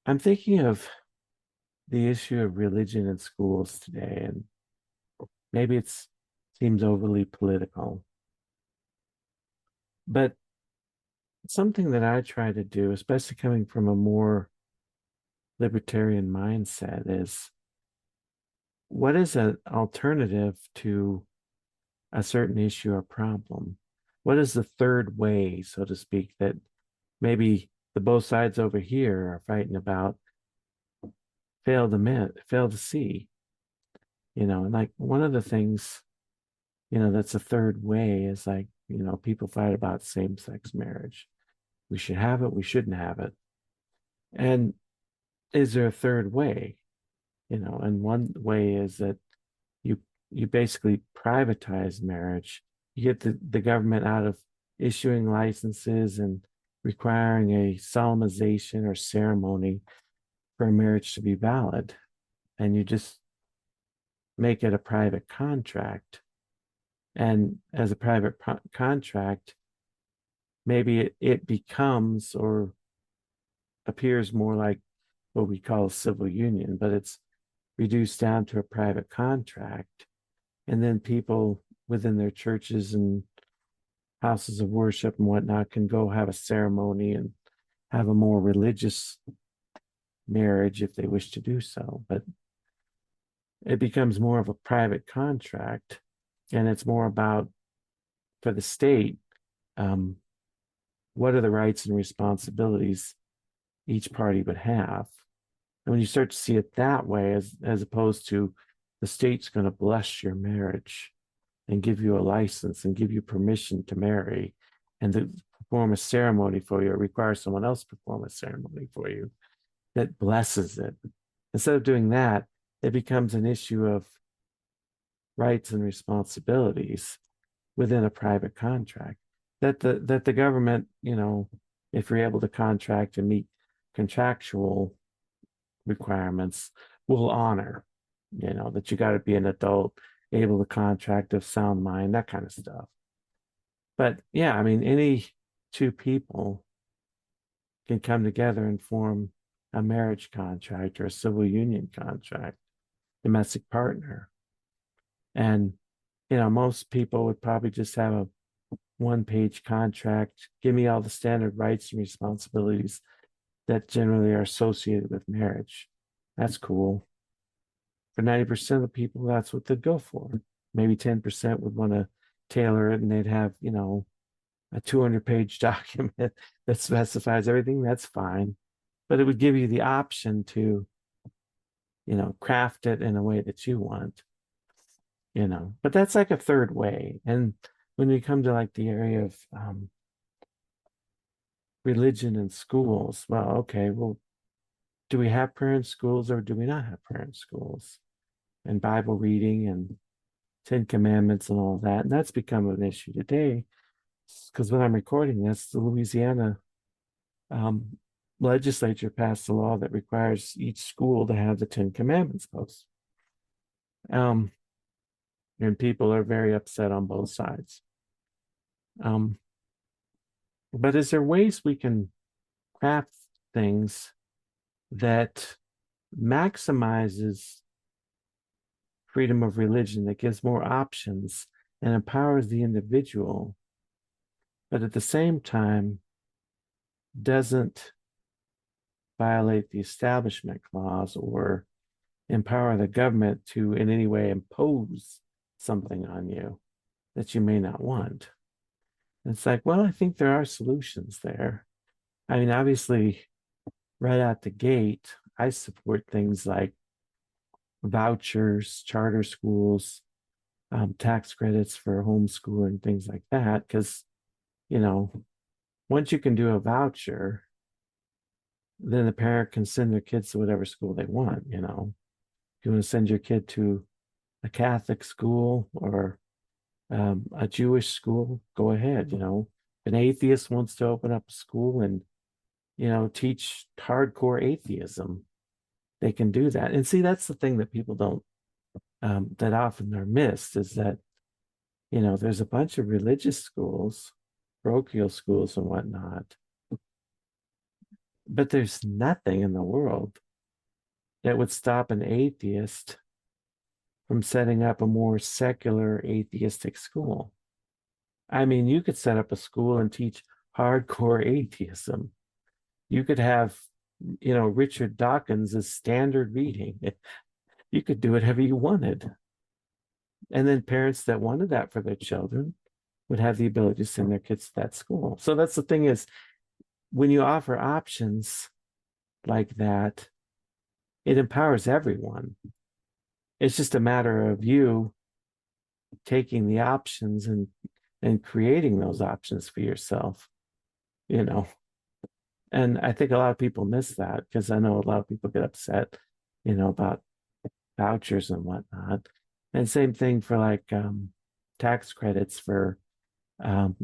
I'm thinking of the issue of religion in schools today, and maybe it seems overly political, but something that I try to do, especially coming from a more libertarian mindset, is what is an alternative to a certain issue or problem? What is the third way, so to speak, that maybe the both sides over here are fighting about fail to see, and like one of the things, that's a third way is like, people fight about same-sex marriage. We should have it, we shouldn't have it. And is there a third way? And one way is that you you basically privatize marriage. You get the government out of issuing licenses and requiring a solemnization or ceremony for a marriage to be valid. And you just make it a private contract. And as a private contract, maybe it becomes or appears more like what we call a civil union, but it's reduced down to a private contract. And then people within their churches and houses of worship and whatnot can go have a ceremony and have a more religious marriage if they wish to do so. But it becomes more of a private contract, and it's more about, for the state, um, what are the rights and responsibilities each party would have. And when you start to see it that way, as opposed to the state's going to bless your marriage and give you a license and give you permission to marry and to perform a ceremony for you, or require someone else to perform a ceremony for you that blesses it. Instead of doing that, it becomes an issue of rights and responsibilities within a private contract that the government, if you're able to contract and meet contractual requirements, will honor, that you got to be an adult, able to contract, of sound mind, that kind of stuff. But yeah, I mean, any two people can come together and form a marriage contract or a civil union contract, domestic partner. And, most people would probably just have a one-page contract, give me all the standard rights and responsibilities that generally are associated with marriage. That's cool. For 90% of people, that's what they'd go for. Maybe 10% would want to tailor it, and they'd have, a 200-page document that specifies everything. That's fine. But it would give you the option to, craft it in a way that you want, But that's like a third way. And when we come to like the area of religion in schools, well, okay, well, do we have parent schools or do we not have parent schools? And Bible reading and Ten Commandments and all that. And that's become an issue today because when I'm recording this, the Louisiana um, legislature passed a law that requires each school to have the Ten Commandments post. Um, and people are very upset on both sides. Um, but is there ways we can craft things that maximizes freedom of religion, that gives more options and empowers the individual, but at the same time doesn't violate the establishment clause or empower the government to in any way impose something on you that you may not want? And it's like, well, I think there are solutions there. I mean, obviously, right out the gate, I support things like vouchers, charter schools, tax credits for homeschooling, things like that. Because, you know, once you can do a voucher, then the parent can send their kids to whatever school they want. If you want to send your kid to a Catholic school or a Jewish school, go ahead. If an atheist wants to open up a school and, teach hardcore atheism, they can do that. And see, that's the thing that people don't, that often are missed is that, there's a bunch of religious schools, parochial schools and whatnot But there's nothing in the world that would stop an atheist from setting up a more secular atheistic school. I mean, you could set up a school and teach hardcore atheism. You could have, Richard Dawkins as standard reading. You could do whatever you wanted. And then parents that wanted that for their children would have the ability to send their kids to that school. So that's the thing is, when you offer options like that, it empowers everyone. It's just a matter of you taking the options and creating those options for yourself, you know. And I think a lot of people miss that because I know a lot of people get upset, about vouchers and whatnot. And same thing for like tax credits um,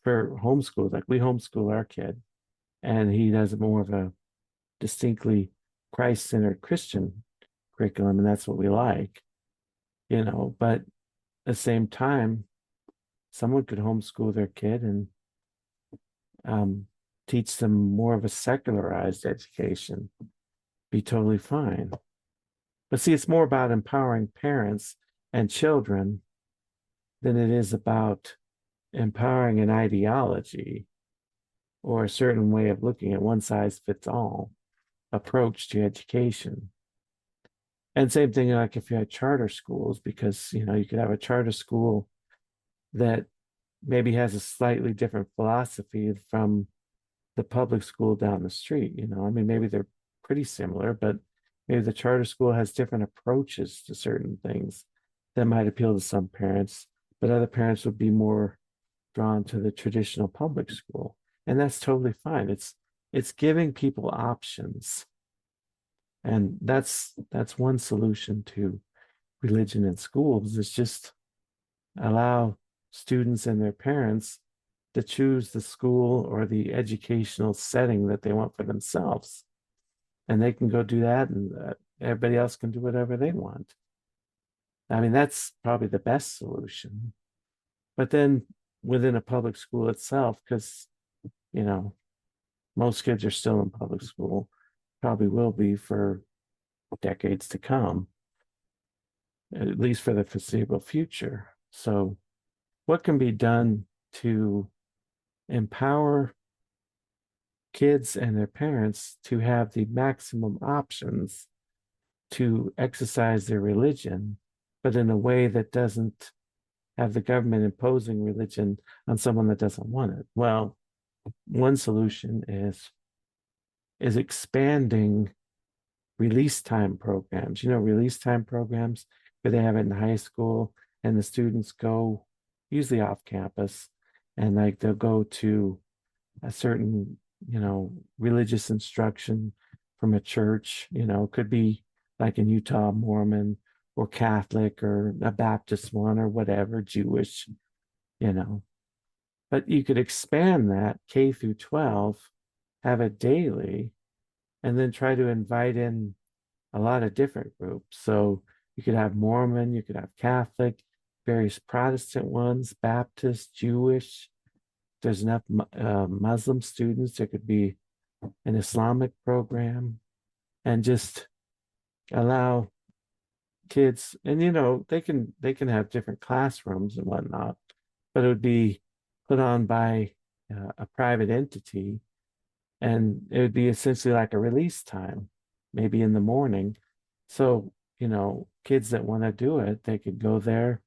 for homeschool. Like we homeschool our kid, and he does more of a distinctly Christ-centered Christian curriculum, and that's what we like, But at the same time, someone could homeschool their kid and teach them more of a secularized education, be totally fine. But see, it's more about empowering parents and children than it is about empowering an ideology or a certain way of looking at one size fits all approach to education. And same thing like if you had charter schools, because you could have a charter school that maybe has a slightly different philosophy from the public school down the street. I mean, maybe they're pretty similar, but maybe the charter school has different approaches to certain things that might appeal to some parents, but other parents would be more drawn to the traditional public school. And that's totally fine. It's giving people options. And that's one solution to religion in schools is just allow students and their parents to choose the school or the educational setting that they want for themselves. And they can go do that, and everybody else can do whatever they want. I mean, that's probably the best solution. But then within a public school itself, because, most kids are still in public school, probably will be for decades to come, at least for the foreseeable future. So, what can be done to empower kids and their parents to have the maximum options to exercise their religion, but in a way that doesn't have the government imposing religion on someone that doesn't want it? Well, one solution is expanding release time programs. Release time programs where they have it in high school and the students go usually off campus and like they'll go to a certain, religious instruction from a church, could be like in Utah, Mormon or Catholic or a Baptist one or whatever, Jewish, you know. But you could expand that K through 12, have it daily, and then try to invite in a lot of different groups. So you could have Mormon, you could have Catholic, various Protestant ones, Baptist, Jewish. There's enough Muslim students. There could be an Islamic program, and just allow kids. And they can have different classrooms and whatnot, but it would be put on by a private entity, and it would be essentially like a release time, maybe in the morning. So kids that want to do it, they could go there,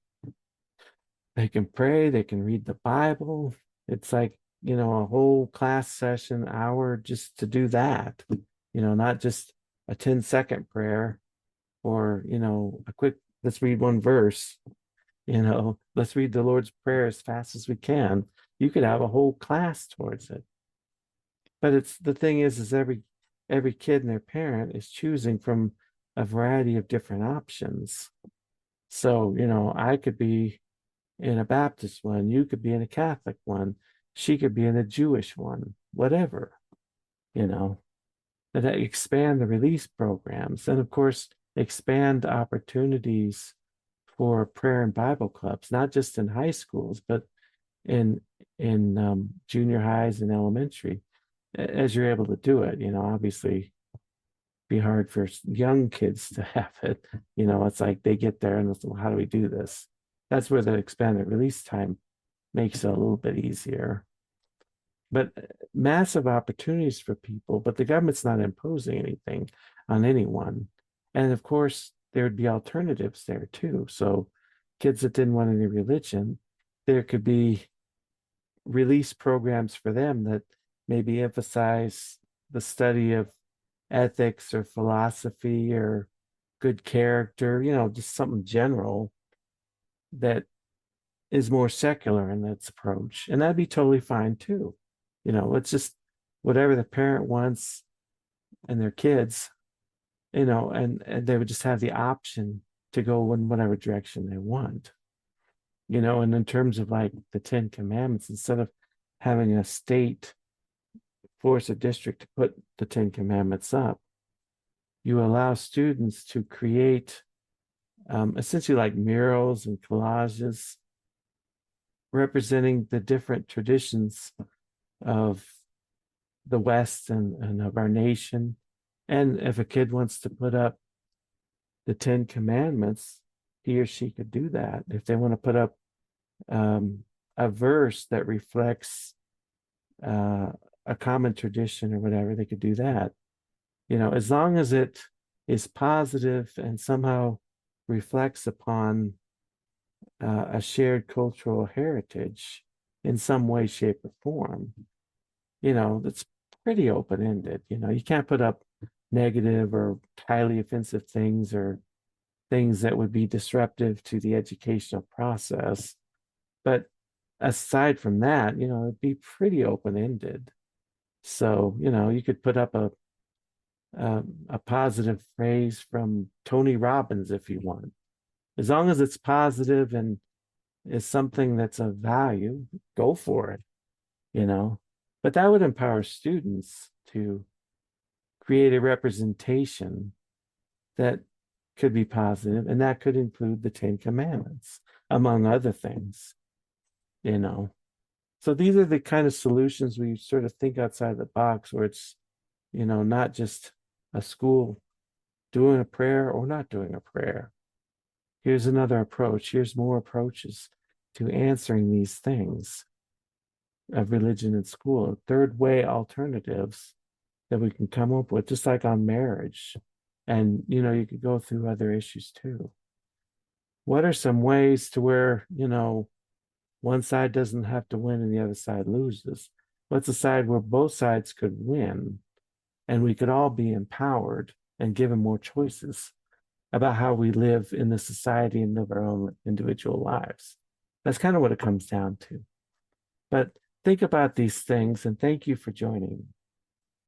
they can pray, they can read the Bible. It's like, a whole class session hour just to do that, not just a 10-second prayer or, a quick, let's read one verse, let's read the Lord's Prayer as fast as we can. You could have a whole class towards it. But it's the thing is every kid and their parent is choosing from a variety of different options. So, I could be in a Baptist one, you could be in a Catholic one, she could be in a Jewish one, whatever, you know, and expand the release programs. And of course, expand opportunities for prayer and Bible clubs, not just in high schools, but in junior highs and elementary. as you're able to do it. Obviously be hard for young kids to have it. It's like they get there and it's, well, how do we do this? That's where the expanded release time makes it a little bit easier. But massive opportunities for people, but the government's not imposing anything on anyone. And of course, there would be alternatives there too. So kids that didn't want any religion, there could be release programs for them that maybe emphasize the study of ethics or philosophy or good character, just something general that is more secular in its approach. And that'd be totally fine too. It's just whatever the parent wants and their kids, and they would just have the option to go in whatever direction they want. And in terms of like the Ten Commandments, instead of having a state force a district to put the Ten Commandments up, you allow students to create essentially like murals and collages representing the different traditions of the West and of our nation. And if a kid wants to put up the Ten Commandments, he or she could do that. If they want to put up a verse that reflects a common tradition or whatever, they could do that. As long as it is positive and somehow reflects upon a shared cultural heritage in some way, shape, or form, that's pretty open-ended. You can't put up negative or highly offensive things or things that would be disruptive to the educational process. But aside from that, it'd be pretty open-ended. So, you could put up a positive phrase from Tony Robbins if you want. As long as it's positive and is something that's of value, go for it. But that would empower students to create a representation that could be positive, and that could include the Ten Commandments, among other things. So these are the kind of solutions we sort of think outside the box, where it's, not just a school doing a prayer or not doing a prayer. Here's another approach. Here's more approaches to answering these things of religion in school. Third way alternatives that we can come up with, just like on marriage. And, you could go through other issues too. What are some ways to where, one side doesn't have to win and the other side loses? What's a side where both sides could win and we could all be empowered and given more choices about how we live in the society and live our own individual lives? That's kind of what it comes down to. But think about these things, and thank you for joining.